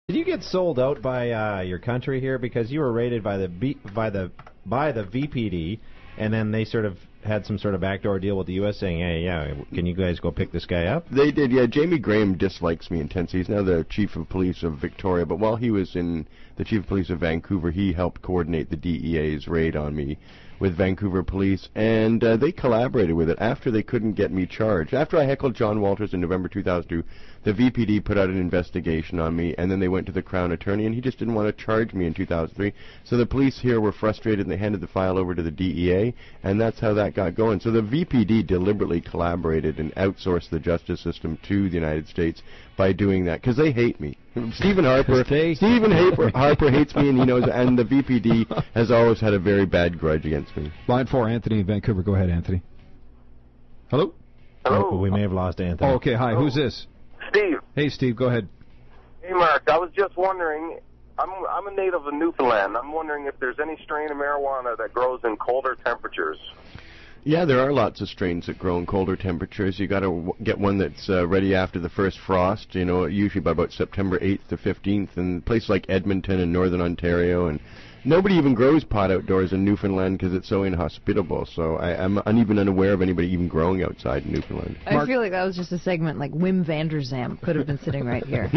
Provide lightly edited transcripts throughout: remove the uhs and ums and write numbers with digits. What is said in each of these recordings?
Did you get sold out by your country here because you were raided by the VPD, and then they sort of had some sort of backdoor deal with the U.S. saying, hey, yeah, can you guys go pick this guy up? They did, yeah. Jamie Graham dislikes me intensely. He's now the chief of police of Victoria, but while he was in the chief of police of Vancouver, he helped coordinate the DEA's raid on me with Vancouver police, and they collaborated with it after they couldn't get me charged. After I heckled John Walters in November 2002, the VPD put out an investigation on me, and then they went to the Crown Attorney, and he just didn't want to charge me in 2003. So the police here were frustrated, and they handed the file over to the DEA, and that's how that got going. So the VPD deliberately collaborated and outsourced the justice system to the United States by doing that, because they hate me. Stephen Harper hates me, and he knows, and the VPD has always had a very bad grudge against me. Line 4, Anthony in Vancouver. Go ahead, Anthony. Hello? Hello. Oh, we may have lost Anthony. Oh, okay, hi. Who's this? Steve. Hey, Steve, go ahead. Hey, Mark. I was just wondering, I'm a native of Newfoundland. I'm wondering if there's any strain of marijuana that grows in colder temperatures. Yeah, there are lots of strains that grow in colder temperatures. You got to get one that's ready after the first frost, usually by about September 8th to 15th, in places like Edmonton and Northern Ontario. And nobody even grows pot outdoors in Newfoundland because it's so inhospitable. So I'm even unaware of anybody even growing outside in Newfoundland. I feel like that was just a segment like Wim Vanderzam could have been sitting right here.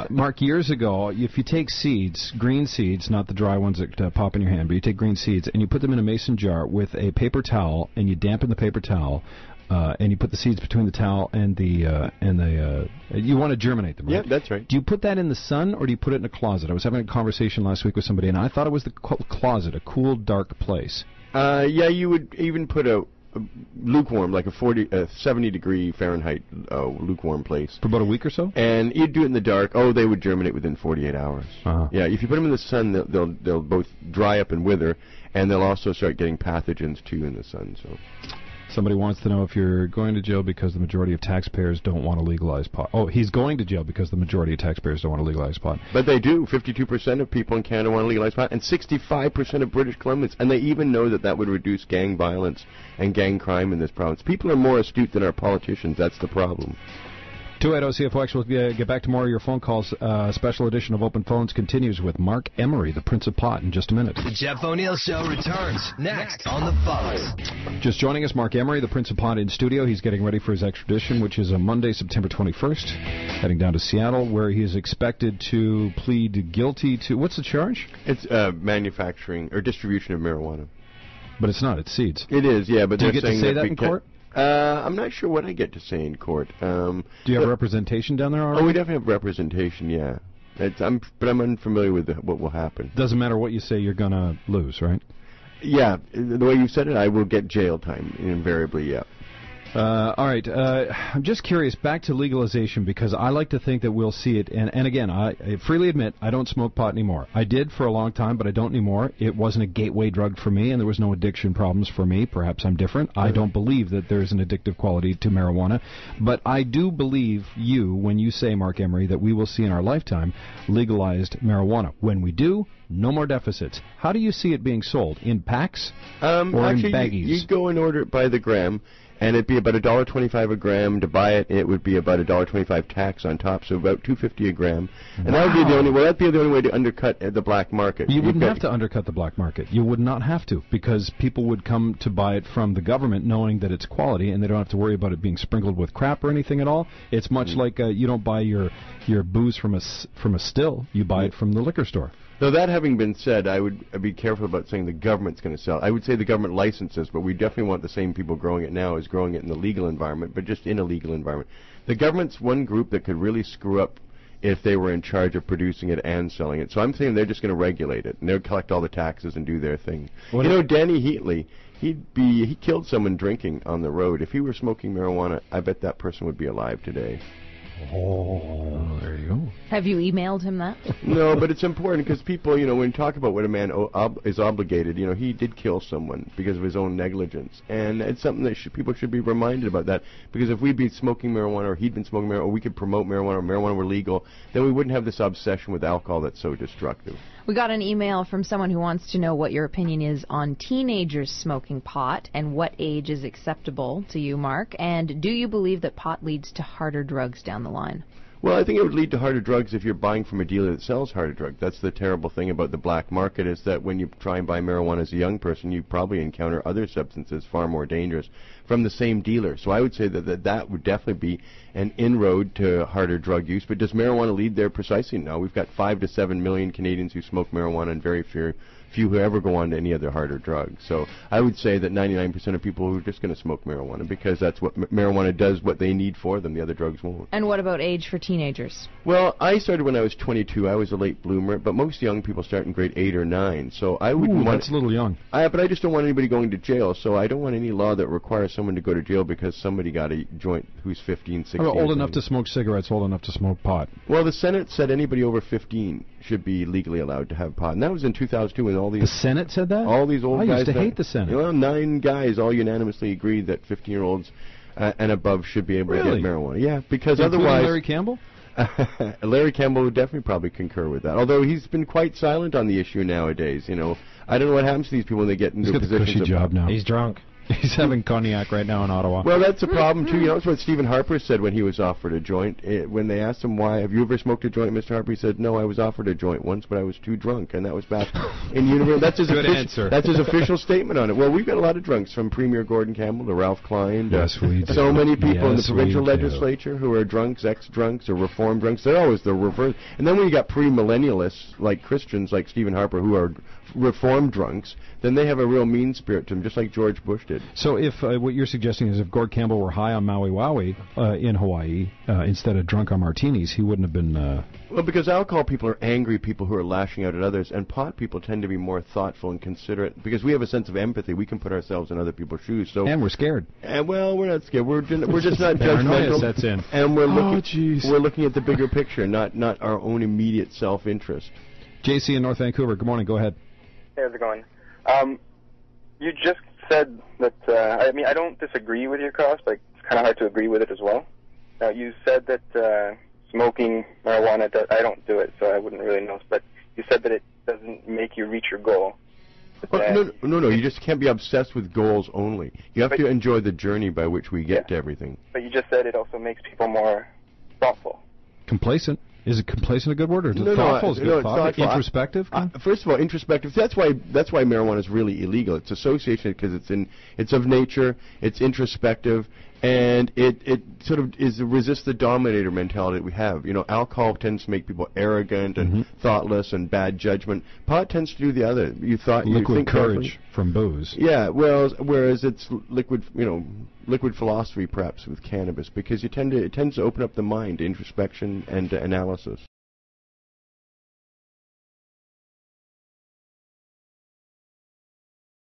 Mark, years ago, if you take seeds, green seeds, not the dry ones that pop in your hand, but you take green seeds and you put them in a mason jar with a paper towel and you dampen the paper towel, and you put the seeds between the towel and the you want to germinate them, right? Yeah, that's right. Do you put that in the sun or do you put it in a closet? I was having a conversation last week with somebody, and I thought it was the closet, a cool, dark place. Yeah, you would even put a lukewarm, like a 70-degree Fahrenheit lukewarm place. For about a week or so? And you'd do it in the dark. Oh, they would germinate within 48 hours. Uh-huh. Yeah, if you put them in the sun, they'll both dry up and wither, and they'll also start getting pathogens, too, in the sun. So. Somebody wants to know if you're going to jail because the majority of taxpayers don't want to legalize pot. Oh, he's going to jail because the majority of taxpayers don't want to legalize pot. But they do. 52% of people in Canada want to legalize pot, and 65% of British Columbians. And they even know that would reduce gang violence and gang crime in this province. People are more astute than our politicians. That's the problem. 280-CFOX. We'll get back to more of your phone calls. Special edition of Open Phones continues with Marc Emery, the Prince of Pot, in just a minute. The Jeff O'Neill Show returns next on the Fox. Just joining us, Marc Emery, the Prince of Pot, in studio. He's getting ready for his extradition, which is on Monday, September 21st, heading down to Seattle, where he is expected to plead guilty to... What's the charge? It's manufacturing or distribution of marijuana. But it's not. It's seeds. It is, yeah. But do you get to say that in court? I'm not sure what I get to say in court. Do you have representation down there already? Oh, we definitely have representation, yeah. But I'm unfamiliar with what will happen. Doesn't matter what you say, you're going to lose, right? Yeah. The way you said it, I will get jail time, invariably, yeah. All right. I'm just curious, back to legalization, because I like to think that we'll see it. And again, I freely admit I don't smoke pot anymore. I did for a long time, but I don't anymore. It wasn't a gateway drug for me, and there was no addiction problems for me. Perhaps I'm different. I don't believe that there's an addictive quality to marijuana. But I do believe you when you say, Marc Emery, that we will see in our lifetime legalized marijuana. When we do, no more deficits. How do you see it being sold? In packs or actually, in baggies? You'd go and order it by the gram. And it'd be about $1.25 a gram to buy it. It would be about $1.25 tax on top, so about $2.50 a gram. And that would be the only. Well, that'd be the only way to undercut the black market. You wouldn't have to undercut the black market. You would not have to, because people would come to buy it from the government, knowing that it's quality, and they don't have to worry about it being sprinkled with crap or anything at all. It's much like you don't buy your booze from a still. You buy it from the liquor store. Though that having been said, I'd be careful about saying the government's going to sell. I would say the government licenses, but we definitely want the same people growing it now as growing it in the legal environment, but just in a legal environment. The government's one group that could really screw up if they were in charge of producing it and selling it. So I'm saying they're just going to regulate it, and they'll collect all the taxes and do their thing. Danny Heatley, he killed someone drinking on the road. If he were smoking marijuana, I bet that person would be alive today. Oh, there you go. Have you emailed him that? No, but it's important because people, when you talk about what a man is obligated, he did kill someone because of his own negligence. And it's something that people should be reminded about that. Because if we'd been smoking marijuana or he'd been smoking marijuana or we could promote marijuana or marijuana were legal, then we wouldn't have this obsession with alcohol that's so destructive. We got an email from someone who wants to know what your opinion is on teenagers smoking pot and what age is acceptable to you, Mark. And do you believe that pot leads to harder drugs down the line? Well, I think it would lead to harder drugs if you're buying from a dealer that sells harder drugs. That's the terrible thing about the black market, is that when you try and buy marijuana as a young person, you probably encounter other substances far more dangerous from the same dealer. So I would say that would definitely be an inroad to harder drug use. But does marijuana lead there? Precisely no. We've got 5 to 7 million Canadians who smoke marijuana, and very few who ever go on to any other harder drug. So I would say that 99% of people who are just going to smoke marijuana, because that's what marijuana does, what they need for them. The other drugs won't. And what about age for teenagers? Well, I started when I was 22. I was a late bloomer, but most young people start in grade 8 or 9. So I wouldn't want. That's a little young. But I just don't want anybody going to jail. So I don't want any law that requires someone to go to jail because somebody got a joint who's 15, 16. Old enough to smoke cigarettes, old enough to smoke pot. Well, the Senate said anybody over 15 should be legally allowed to have pot, and that was in 2002 when all these. The Senate said that? All these old guys. I used to hate the Senate. Well, 9 guys all unanimously agreed that 15-year-olds and above should be able to get marijuana. Yeah, because otherwise. Larry Campbell? Larry Campbell would definitely probably concur with that. Although he's been quite silent on the issue nowadays. You know, I don't know what happens to these people when they get into a position. He's got the cushy job now. He's drunk. He's having cognac right now in Ottawa. Well, that's a problem, too. You know, that's what Stephen Harper said when he was offered a joint. When they asked him why, have you ever smoked a joint, Mr. Harper? He said, no, I was offered a joint once, but I was too drunk. And that was back in university. That's his answer. That's his official statement on it. Well, we've got a lot of drunks, from Premier Gordon Campbell to Ralph Klein. Yes, we do. So many people in the provincial legislature who are drunks, ex-drunks, or reform drunks. They're always the reverse. And then when you got pre-millennialists, like Christians, like Stephen Harper, who are reform drunks, then they have a real mean spirit to them, just like George Bush did. So if what you're suggesting is if Gord Campbell were high on Maui Wowie in Hawaii instead of drunk on martinis, he wouldn't have been... Well, because alcohol people are angry people who are lashing out at others, and pot people tend to be more thoughtful and considerate, because we have a sense of empathy. We can put ourselves in other people's shoes. So and we're scared. And well, we're not scared. We're just not judgmental. Sets in. And we're looking at the bigger picture, not our own immediate self-interest. JC in North Vancouver, good morning. Go ahead. Hey, how's it going? You just said that, I don't disagree with your cost, but it's kind of hard to agree with it as well. Now, you said that smoking marijuana, I don't do it, so I wouldn't really know, but you said that it doesn't make you reach your goal. No, you just can't be obsessed with goals only. You have to enjoy the journey by which we get to everything. But you just said it also makes people more thoughtful. Complacent. Is it complacent a good word, or thoughtful is a good thought? Introspective? First of all, introspective. That's why marijuana is really illegal. It's association because it's of nature. It's introspective, and it sort of resists the dominator mentality that we have. You know, alcohol tends to make people arrogant and thoughtless and bad judgment. Pot tends to do the other. Liquid courage from booze. Yeah, well, whereas it's liquid philosophy perhaps with cannabis, because it tends to open up the mind to introspection and to analysis.